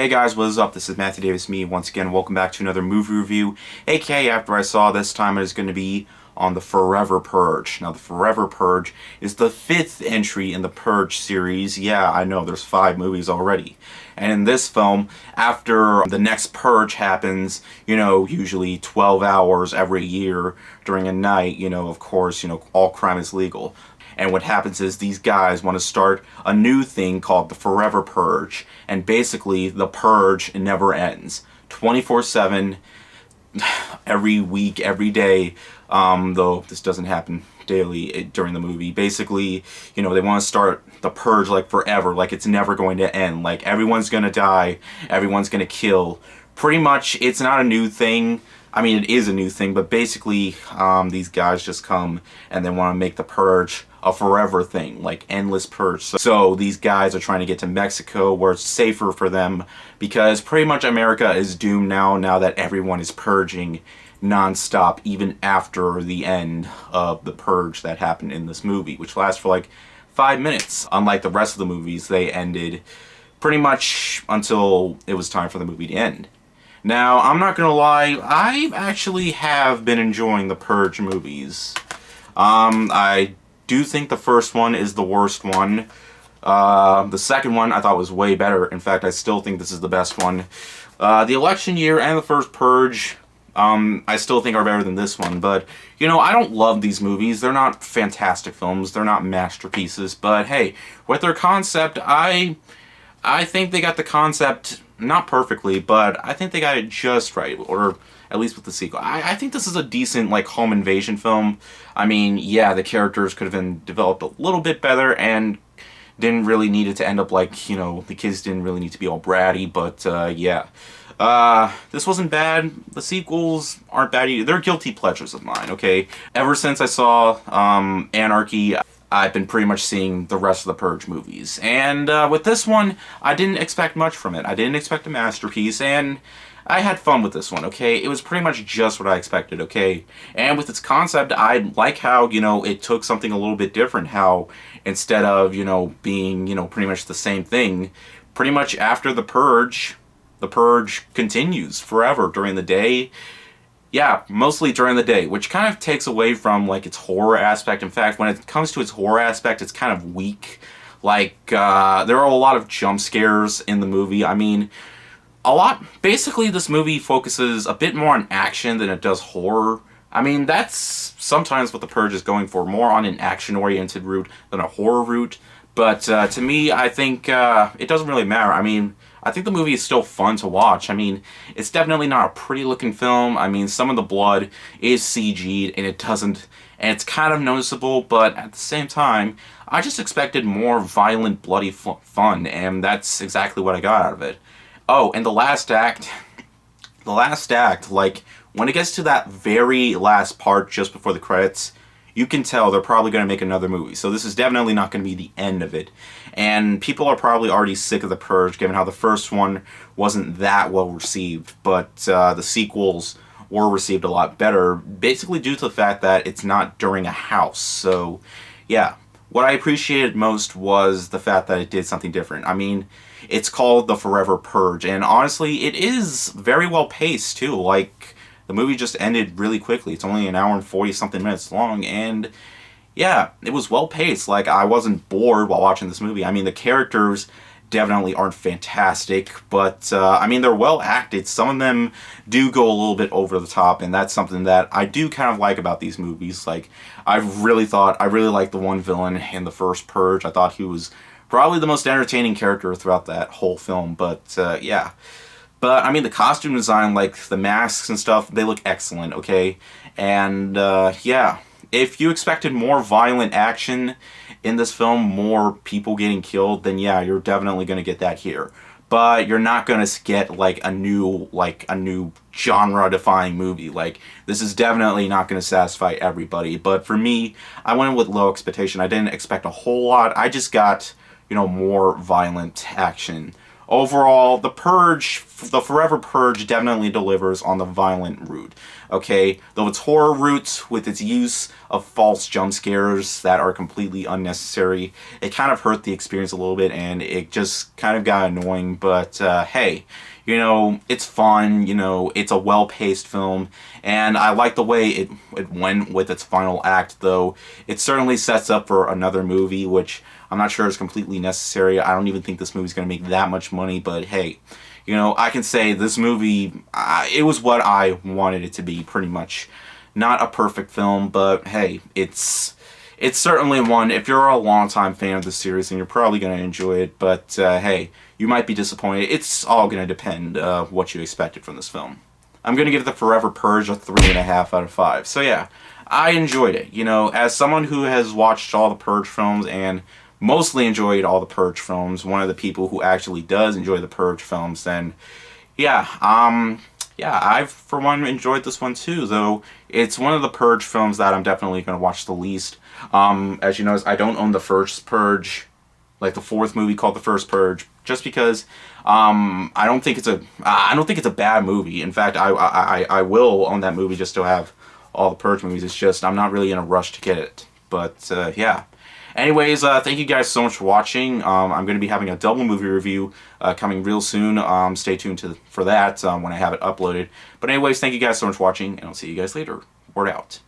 Hey guys, what is up? This is Matthew Davis, me once again. Welcome back to another movie review, aka after I saw this time it is going to be on the Forever Purge. Now the Forever Purge is the 5th entry in the Purge series. Yeah, I know, there's 5 movies already. And in this film, after the next Purge happens, usually 12 hours every year during a night, of course, all crime is legal. And what happens is these guys want to start a new thing called the Forever Purge. And basically, the Purge never ends. 24/7, every week, every day, though this doesn't happen daily during the movie. Basically, they want to start the Purge like forever, like it's never going to end. Like everyone's going to die, everyone's going to kill. Pretty much, it's not a new thing. I mean, it is a new thing, but basically, these guys just come and they want to make the Purge a forever thing, like endless purge. So these guys are trying to get to Mexico where it's safer for them because pretty much America is doomed now that everyone is purging non-stop even after the end of the purge that happened in this movie, which lasts for like 5 minutes. Unlike the rest of the movies, they ended pretty much until it was time for the movie to end. Now, I'm not gonna lie, I actually have been enjoying the Purge movies. I do think the first one is the worst one. The second one I thought was way better. In fact, I still think this is the best one. The election year and the first Purge, I still think are better than this one. But, I don't love these movies. They're not fantastic films. They're not masterpieces. But hey, with their concept, I think they got the concept not perfectly, but I think they got it just right, or at least with the sequel. I think this is a decent, home invasion film. I mean, yeah, the characters could have been developed a little bit better and didn't really need it to end up the kids didn't really need to be all bratty, but, yeah. This wasn't bad. The sequels aren't bad either. They're guilty pleasures of mine, okay? Ever since I saw, Anarchy, I've been pretty much seeing the rest of the Purge movies. And with this one, I didn't expect much from it. I didn't expect a masterpiece, and I had fun with this one, okay? It was pretty much just what I expected, okay? And with its concept, I like how, it took something a little bit different. How instead of, being, pretty much the same thing, pretty much after the Purge continues forever during the day. Yeah, mostly during the day, which kind of takes away from, its horror aspect. In fact, when it comes to its horror aspect, it's kind of weak. There are a lot of jump scares in the movie. I mean, basically, this movie focuses a bit more on action than it does horror. I mean, that's sometimes what The Purge is going for, more on an action-oriented route than a horror route. But to me, I think it doesn't really matter. I mean, I think the movie is still fun to watch. I mean, it's definitely not a pretty looking film. I mean, some of the blood is CG'd and it's kind of noticeable, but at the same time, I just expected more violent, bloody fun, and that's exactly what I got out of it. Oh, and the last act, when it gets to that very last part just before the credits, you can tell they're probably going to make another movie. So this is definitely not going to be the end of it. And people are probably already sick of The Purge, given how the first one wasn't that well received. But the sequels were received a lot better, basically due to the fact that it's not during a house. So, yeah. What I appreciated most was the fact that it did something different. I mean, it's called The Forever Purge. And honestly, it is very well paced, too. The movie just ended really quickly. It's only an hour and 40-something minutes long, and yeah, it was well paced. I wasn't bored while watching this movie. I mean, the characters definitely aren't fantastic, but I mean, they're well acted. Some of them do go a little bit over the top, and that's something that I do kind of like about these movies. I really liked the one villain in the first Purge. I thought he was probably the most entertaining character throughout that whole film, but yeah. But, I mean, the costume design, the masks and stuff, they look excellent, okay? And, yeah. If you expected more violent action in this film, more people getting killed, then yeah, you're definitely going to get that here. But you're not going to get, a new genre-defying movie. This is definitely not going to satisfy everybody. But for me, I went in with low expectation. I didn't expect a whole lot. I just got, more violent action. Overall, The Purge the Forever Purge definitely delivers on the violent route. Okay, though it's horror route with its use of false jump scares that are completely unnecessary, it kind of hurt the experience a little bit, and it just kind of got annoying. But hey, you know, it's fun, you know, it's a well-paced film, and I like the way it went with its final act, though it certainly sets up for another movie, which I'm not sure is completely necessary. I don't even think this movie's going to make that much money, but hey, you know, I can say this movie, it was what I wanted it to be, pretty much. Not a perfect film, but hey, it's certainly one, if you're a longtime fan of the series, then you're probably going to enjoy it, but hey, you might be disappointed. It's all going to depend what you expected from this film. I'm going to give The Forever Purge a 3.5 out of 5. So yeah, I enjoyed it. You know, as someone who has watched all the Purge films and mostly enjoyed all the Purge films, one of the people who actually does enjoy the Purge films, then yeah, yeah, I've for one enjoyed this one too, though it's one of the Purge films that I'm definitely going to watch the least. As you notice, I don't own the first Purge, like the fourth movie called The First Purge, just because I don't think it's a bad movie. In fact, I will own that movie just to have all the Purge movies. It's just I'm not really in a rush to get it. But yeah. Anyways, thank you guys so much for watching. I'm going to be having a double movie review coming real soon. Stay tuned for that when I have it uploaded. But anyways, thank you guys so much for watching, and I'll see you guys later. Word out.